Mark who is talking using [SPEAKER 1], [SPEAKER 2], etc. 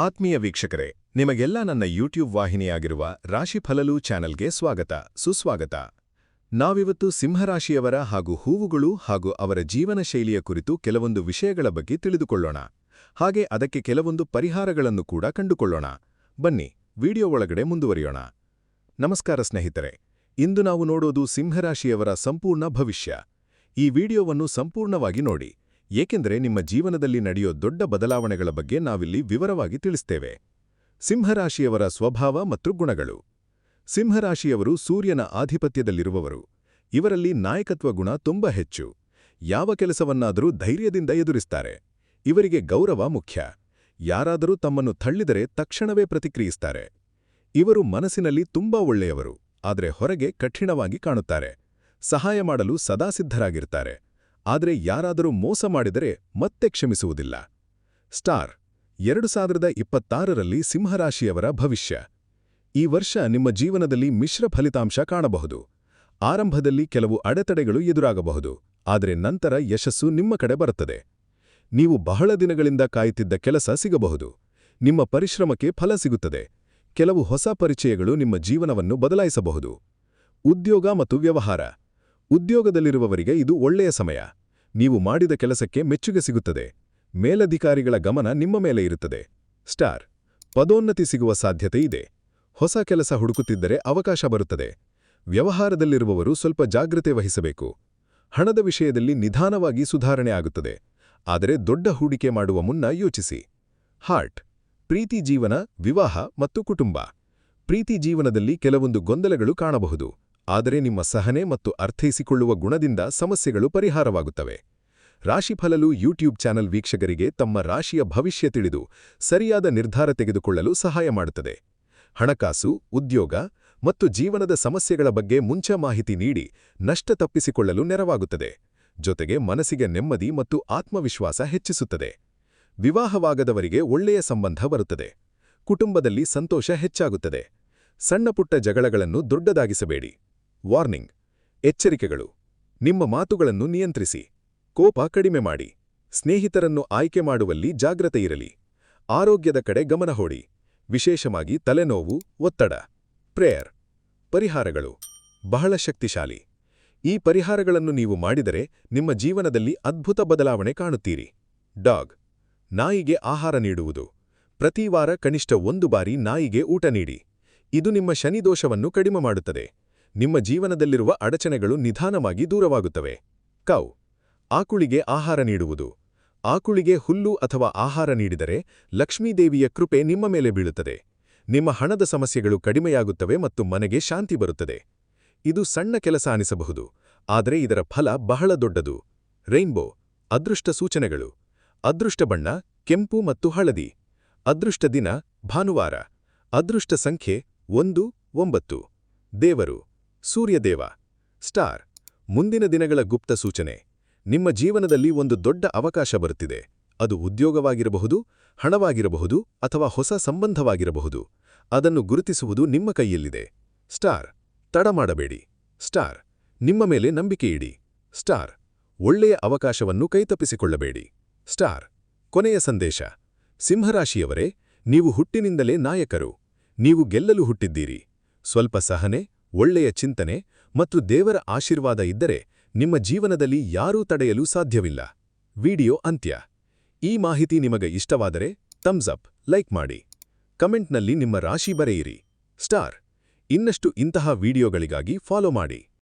[SPEAKER 1] ಆತ್ಮೀಯ ವೀಕ್ಷಕರೇ, ನಿಮಗೆಲ್ಲ ನನ್ನ ಯೂಟ್ಯೂಬ್ ವಾಹಿನಿಯಾಗಿರುವ ರಾಶಿಫಲಲು ಚಾನೆಲ್ಗೆ ಸ್ವಾಗತ, ಸುಸ್ವಾಗತ. ನಾವಿವತ್ತು ಸಿಂಹರಾಶಿಯವರ ಹಾಗೂ ಹೂವುಗಳು ಹಾಗೂ ಅವರ ಜೀವನ ಶೈಲಿಯ ಕುರಿತು ಕೆಲವೊಂದು ವಿಷಯಗಳ ಬಗ್ಗೆ ತಿಳಿದುಕೊಳ್ಳೋಣ. ಹಾಗೆ ಅದಕ್ಕೆ ಕೆಲವೊಂದು ಪರಿಹಾರಗಳನ್ನು ಕೂಡ ಕಂಡುಕೊಳ್ಳೋಣ. ಬನ್ನಿ, ವಿಡಿಯೋ ಒಳಗಡೆ ಮುಂದುವರಿಯೋಣ. ನಮಸ್ಕಾರ ಸ್ನೇಹಿತರೆ, ಇಂದು ನಾವು ನೋಡೋದು ಸಿಂಹರಾಶಿಯವರ ಸಂಪೂರ್ಣ ಭವಿಷ್ಯ. ಈ ವಿಡಿಯೋವನ್ನು ಸಂಪೂರ್ಣವಾಗಿ ನೋಡಿ, ಏಕೆಂದರೆ ನಿಮ್ಮ ಜೀವನದಲ್ಲಿ ನಡೆಯೋ ದೊಡ್ಡ ಬದಲಾವಣೆಗಳ ಬಗ್ಗೆ ನಾವಿಲ್ಲಿ ವಿವರವಾಗಿ ತಿಳಿಸ್ತೇವೆ. ಸಿಂಹರಾಶಿಯವರ ಸ್ವಭಾವ ಮತ್ತು ಗುಣಗಳು. ಸಿಂಹರಾಶಿಯವರು ಸೂರ್ಯನ ಆಧಿಪತ್ಯದಲ್ಲಿರುವವರು. ಇವರಲ್ಲಿ ನಾಯಕತ್ವ ಗುಣ ತುಂಬಾ ಹೆಚ್ಚು. ಯಾವ ಕೆಲಸವನ್ನಾದರೂ ಧೈರ್ಯದಿಂದ ಎದುರಿಸ್ತಾರೆ. ಇವರಿಗೆ ಗೌರವ ಮುಖ್ಯ. ಯಾರಾದರೂ ತಮ್ಮನ್ನು ತಳ್ಳಿದರೆ ತಕ್ಷಣವೇ ಪ್ರತಿಕ್ರಿಯಿಸ್ತಾರೆ. ಇವರು ಮನಸ್ಸಿನಲ್ಲಿ ತುಂಬಾ ಒಳ್ಳೆಯವರು, ಆದರೆ ಹೊರಗೆ ಕಠಿಣವಾಗಿ ಕಾಣುತ್ತಾರೆ. ಸಹಾಯ ಮಾಡಲು ಸದಾ ಸಿದ್ಧರಾಗಿರ್ತಾರೆ. ಆದರೆ ಯಾರಾದರೂ ಮೋಸ ಮಾಡಿದರೆ ಮತ್ತೆ ಕ್ಷಮಿಸುವುದಿಲ್ಲ. ಸ್ಟಾರ್ 2026ರಲ್ಲಿ ಸಿಂಹರಾಶಿಯವರ ಭವಿಷ್ಯ. ಈ ವರ್ಷ ನಿಮ್ಮ ಜೀವನದಲ್ಲಿ ಮಿಶ್ರ ಫಲಿತಾಂಶ ಕಾಣಬಹುದು. ಆರಂಭದಲ್ಲಿ ಕೆಲವು ಅಡೆತಡೆಗಳು ಎದುರಾಗಬಹುದು, ಆದರೆ ನಂತರ ಯಶಸ್ಸು ನಿಮ್ಮ ಕಡೆ ಬರುತ್ತದೆ. ನೀವು ಬಹಳ ದಿನಗಳಿಂದ ಕಾಯುತ್ತಿದ್ದ ಕೆಲಸ ಸಿಗಬಹುದು. ನಿಮ್ಮ ಪರಿಶ್ರಮಕ್ಕೆ ಫಲ ಸಿಗುತ್ತದೆ. ಕೆಲವು ಹೊಸ ಪರಿಚಯಗಳು ನಿಮ್ಮ ಜೀವನವನ್ನು ಬದಲಾಯಿಸಬಹುದು. ಉದ್ಯೋಗ ಮತ್ತು ವ್ಯವಹಾರ. ಉದ್ಯೋಗದಲ್ಲಿರುವವರಿಗೆ ಇದು ಒಳ್ಳೆಯ ಸಮಯ. ನೀವು ಮಾಡಿದ ಕೆಲಸಕ್ಕೆ ಮೆಚ್ಚುಗೆ ಸಿಗುತ್ತದೆ. ಮೇಲಧಿಕಾರಿಗಳ ಗಮನ ನಿಮ್ಮ ಮೇಲೆ ಇರುತ್ತದೆ. ಸ್ಟಾರ್ ಪದೋನ್ನತಿ ಸಿಗುವ ಸಾಧ್ಯತೆ ಇದೆ. ಹೊಸ ಕೆಲಸ ಹುಡುಕುತ್ತಿದ್ದರೆ ಅವಕಾಶ ಬರುತ್ತದೆ. ವ್ಯವಹಾರದಲ್ಲಿರುವವರು ಸ್ವಲ್ಪ ಜಾಗ್ರತೆ ವಹಿಸಬೇಕು. ಹಣದ ವಿಷಯದಲ್ಲಿ ನಿಧಾನವಾಗಿ ಸುಧಾರಣೆ ಆಗುತ್ತದೆ, ಆದರೆ ದೊಡ್ಡ ಹೂಡಿಕೆ ಮಾಡುವ ಮುನ್ನ ಯೋಚಿಸಿ. ಹಾರ್ಟ್ ಪ್ರೀತಿ ಜೀವನ, ವಿವಾಹ ಮತ್ತು ಕುಟುಂಬ. ಪ್ರೀತಿ ಜೀವನದಲ್ಲಿ ಕೆಲವೊಂದು ಗೊಂದಲಗಳು ಕಾಣಬಹುದು, ಆದರೆ ನಿಮ್ಮ ಸಹನೆ ಮತ್ತು ಅರ್ಥೈಸಿಕೊಳ್ಳುವ ಗುಣದಿಂದ ಸಮಸ್ಯೆಗಳು ಪರಿಹಾರವಾಗುತ್ತವೆ. ರಾಶಿಫಲಲು ಯೂಟ್ಯೂಬ್ ಚಾನೆಲ್ ವೀಕ್ಷಕರಿಗೆ ತಮ್ಮ ರಾಶಿಯ ಭವಿಷ್ಯ ತಿಳಿದು ಸರಿಯಾದ ನಿರ್ಧಾರ ತೆಗೆದುಕೊಳ್ಳಲು ಸಹಾಯ ಮಾಡುತ್ತದೆ. ಹಣಕಾಸು, ಉದ್ಯೋಗ ಮತ್ತು ಜೀವನದ ಸಮಸ್ಯೆಗಳ ಬಗ್ಗೆ ಮುಂಚೆ ಮಾಹಿತಿ ನೀಡಿ ನಷ್ಟ ತಪ್ಪಿಸಿಕೊಳ್ಳಲು ನೆರವಾಗುತ್ತದೆ. ಜೊತೆಗೆ ಮನಸ್ಸಿಗೆ ನೆಮ್ಮದಿ ಮತ್ತು ಆತ್ಮವಿಶ್ವಾಸ ಹೆಚ್ಚಿಸುತ್ತದೆ. ವಿವಾಹವಾಗದವರಿಗೆ ಒಳ್ಳೆಯ ಸಂಬಂಧ ಬರುತ್ತದೆ. ಕುಟುಂಬದಲ್ಲಿ ಸಂತೋಷ ಹೆಚ್ಚಾಗುತ್ತದೆ. ಸಣ್ಣಪುಟ್ಟ ಜಗಳಗಳನ್ನು ದೊಡ್ಡದಾಗಿಸಬೇಡಿ. ವಾರ್ನಿಂಗ್ ಎಚ್ಚರಿಕೆಗಳು. ನಿಮ್ಮ ಮಾತುಗಳನ್ನು ನಿಯಂತ್ರಿಸಿ. ಕೋಪ ಕಡಿಮೆ ಮಾಡಿ. ಸ್ನೇಹಿತರನ್ನು ಆಯ್ಕೆ ಮಾಡುವಲ್ಲಿ ಜಾಗ್ರತೆಯಿರಲಿ. ಆರೋಗ್ಯದ ಕಡೆ ಗಮನ ಕೊಡಿ, ವಿಶೇಷವಾಗಿ ತಲೆನೋವು, ಒತ್ತಡ. ಪ್ರೇಯರ್ ಪರಿಹಾರಗಳು ಬಹಳ ಶಕ್ತಿಶಾಲಿ. ಈ ಪರಿಹಾರಗಳನ್ನು ನೀವು ಮಾಡಿದರೆ ನಿಮ್ಮ ಜೀವನದಲ್ಲಿ ಅದ್ಭುತ ಬದಲಾವಣೆ ಕಾಣುತ್ತೀರಿ. ಡಾಗ್ ನಾಯಿಗೆ ಆಹಾರ ನೀಡುವುದು. ಪ್ರತಿ ವಾರ ಕನಿಷ್ಠ 1 ಬಾರಿ ನಾಯಿಗೆ ಊಟ ನೀಡಿ. ಇದು ನಿಮ್ಮ ಶನಿದೋಷವನ್ನು ಕಡಿಮೆ ಮಾಡುತ್ತದೆ. ನಿಮ್ಮ ಜೀವನದಲ್ಲಿರುವ ಅಡಚಣೆಗಳು ನಿಧಾನವಾಗಿ ದೂರವಾಗುತ್ತವೆ. ಕೌ ಆಕುಳಿಗೆ ಆಹಾರ ನೀಡುವುದು. ಆಕುಳಿಗೆ ಹುಲ್ಲು ಅಥವಾ ಆಹಾರ ನೀಡಿದರೆ ಲಕ್ಷ್ಮೀದೇವಿಯ ಕೃಪೆ ನಿಮ್ಮ ಮೇಲೆ ಬೀಳುತ್ತದೆ. ನಿಮ್ಮ ಹಣದ ಸಮಸ್ಯೆಗಳು ಕಡಿಮೆಯಾಗುತ್ತವೆ ಮತ್ತು ಮನೆಗೆ ಶಾಂತಿ ಬರುತ್ತದೆ. ಇದು ಸಣ್ಣ ಕೆಲಸ ಅನಿಸಬಹುದು, ಆದರೆ ಇದರ ಫಲ ಬಹಳ ದೊಡ್ಡದು. ರೈನ್ಬೋ ಅದೃಷ್ಟ ಸೂಚನೆಗಳು. ಅದೃಷ್ಟ ಬಣ್ಣ ಕೆಂಪು ಮತ್ತು ಹಳದಿ. ಅದೃಷ್ಟ ದಿನ ಭಾನುವಾರ. ಅದೃಷ್ಟ ಸಂಖ್ಯೆ 1, 9. ದೇವರು ಸೂರ್ಯದೇವ. ಸ್ಟಾರ್ ಮುಂದಿನ ದಿನಗಳ ಗುಪ್ತ ಸೂಚನೆ. ನಿಮ್ಮ ಜೀವನದಲ್ಲಿ ಒಂದು ದೊಡ್ಡ ಅವಕಾಶ ಬರುತ್ತಿದೆ. ಅದು ಉದ್ಯೋಗವಾಗಿರಬಹುದು, ಹಣವಾಗಿರಬಹುದು ಅಥವಾ ಹೊಸ ಸಂಬಂಧವಾಗಿರಬಹುದು. ಅದನ್ನು ಗುರುತಿಸುವುದು ನಿಮ್ಮ ಕೈಯಲ್ಲಿದೆ. ಸ್ಟಾರ್ ತಡ ಮಾಡಬೇಡಿ. ಸ್ಟಾರ್ ನಿಮ್ಮ ಮೇಲೆ ನಂಬಿಕೆಯಿಡಿ. ಸ್ಟಾರ್ ಒಳ್ಳೆಯ ಅವಕಾಶವನ್ನು ಕೈತಪ್ಪಿಸಿಕೊಳ್ಳಬೇಡಿ. ಸ್ಟಾರ್ ಕೊನೆಯ ಸಂದೇಶ. ಸಿಂಹರಾಶಿಯವರೇ, ನೀವು ಹುಟ್ಟಿನಿಂದಲೇ ನಾಯಕರು. ನೀವು ಗೆಲ್ಲಲು ಹುಟ್ಟಿದ್ದೀರಿ. ಸ್ವಲ್ಪ ಸಹನೆ, ಒಳ್ಳೆಯ ಚಿಂತನೆ ಮತ್ತು ದೇವರ ಆಶೀರ್ವಾದ ಇದ್ದರೆ ನಿಮ್ಮ ಜೀವನದಲ್ಲಿ ಯಾರೂ ತಡೆಯಲು ಸಾಧ್ಯವಿಲ್ಲ. ವಿಡಿಯೋ ಅಂತ್ಯ. ಈ ಮಾಹಿತಿ ನಿಮಗೆ ಇಷ್ಟವಾದರೆ ಥಮ್ಸ್ ಅಪ್, ಲೈಕ್ ಮಾಡಿ. ಕಮೆಂಟ್ನಲ್ಲಿ ನಿಮ್ಮ ರಾಶಿ ಬರೆಯಿರಿ. ಸ್ಟಾರ್ ಇನ್ನಷ್ಟು ಇಂತಹ ವಿಡಿಯೋಗಳಿಗಾಗಿ ಫಾಲೋ ಮಾಡಿ.